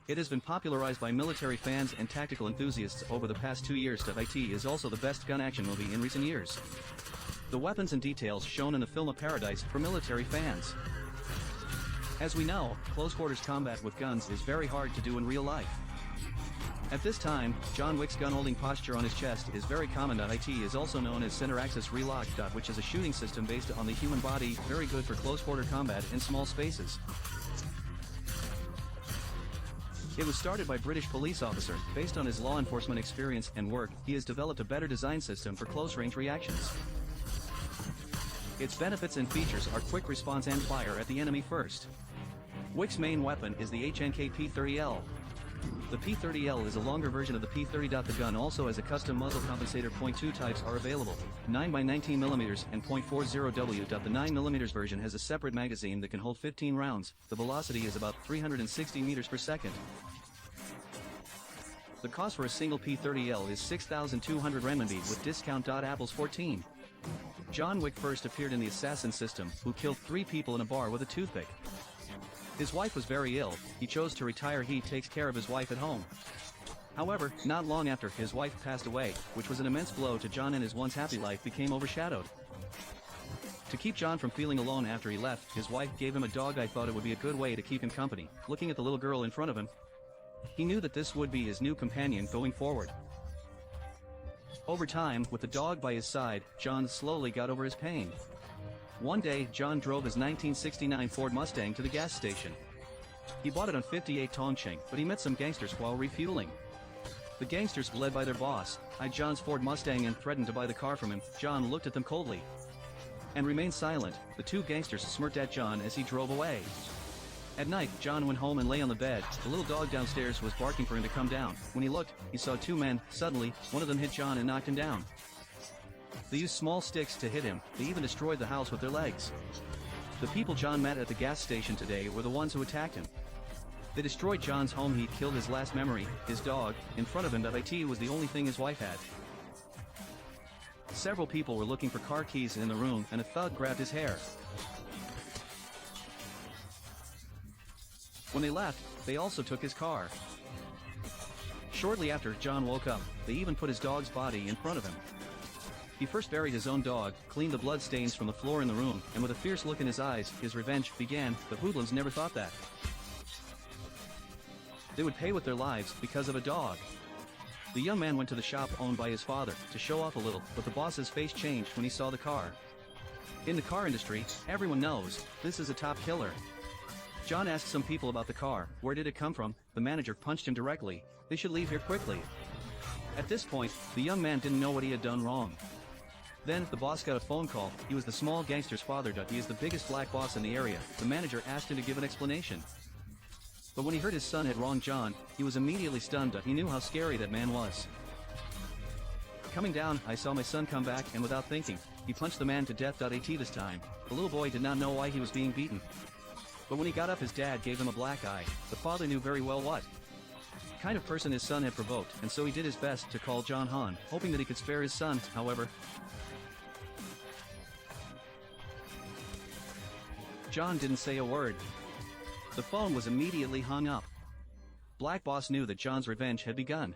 It has been popularized by military fans and tactical enthusiasts over the past 2 years. It is also the best gun action movie in recent years. The weapons and details shown in the film a paradise for military fans. As we know, close-quarters combat with guns is very hard to do in real life. At this time, John Wick's gun-holding posture on his chest is very common. It is also known as center-axis relock, which is a shooting system based on the human body, very good for close-quarter combat in small spaces. It was started by British police officer. Based on his law enforcement experience and work, he has developed a better design system for close-range reactions. Its benefits and features are quick response and fire at the enemy first. Wick's main weapon is the HNK P30L. The P30L is a longer version of the P30. The gun also has a custom muzzle compensator. .2 types are available, 9x19mm and .40W. The 9mm version has a separate magazine that can hold 15 rounds. The velocity is about 360 meters per second. The cost for a single P30L is 6,200 renminbi with discount. Apples 14. John Wick first appeared in the assassin system, who killed 3 people in a bar with a toothpick. His wife was very ill. He chose to retire. He takes care of his wife at home. However, not long after, his wife passed away, which was an immense blow to John, and his once happy life became overshadowed. To keep John from feeling alone after he left, his wife gave him a dog. I thought it would be a good way to keep him company. Looking at the little girl in front of him, he knew that this would be his new companion going forward. Over time, with the dog by his side, John slowly got over his pain. One day, John drove his 1969 Ford Mustang to the gas station. He bought it on 58 Tongcheng, but he met some gangsters while refueling. The gangsters, led by their boss, eyed John's Ford Mustang and threatened to buy the car from him. John looked at them coldly and remained silent. The 2 gangsters smirked at John as he drove away. At night, John went home and lay on the bed. The little dog downstairs was barking for him to come down. When he looked, he saw 2 men. Suddenly, one of them hit John and knocked him down. They used small sticks to hit him. They even destroyed the house with their legs. The people John met at the gas station today were the ones who attacked him. They destroyed John's home. He killed his last memory, his dog, in front of him. It was the only thing his wife had. Several people were looking for car keys in the room, and a thug grabbed his hair. When they left, they also took his car. Shortly after, John woke up. They even put his dog's body in front of him. He first buried his own dog, cleaned the blood stains from the floor in the room, and with a fierce look in his eyes, his revenge began. The hoodlums never thought that they would pay with their lives because of a dog. The young man went to the shop owned by his father to show off a little, but the boss's face changed when he saw the car. In the car industry, everyone knows this is a top killer. John asked some people about the car. Where did it come from? The manager punched him directly. They should leave here quickly. At this point, the young man didn't know what he had done wrong. Then, the boss got a phone call. He was the small gangster's father. He is the biggest black boss in the area. The manager asked him to give an explanation. But when he heard his son had wronged John, he was immediately stunned. He knew how scary that man was. Coming down, I saw my son come back, and without thinking, he punched the man to death. This time, the little boy did not know why he was being beaten. But when he got up, his dad gave him a black eye. The father knew very well what kind of person his son had provoked, and so he did his best to call John Han, hoping that he could spare his son. However, John didn't say a word. The phone was immediately hung up. Black Boss knew that John's revenge had begun.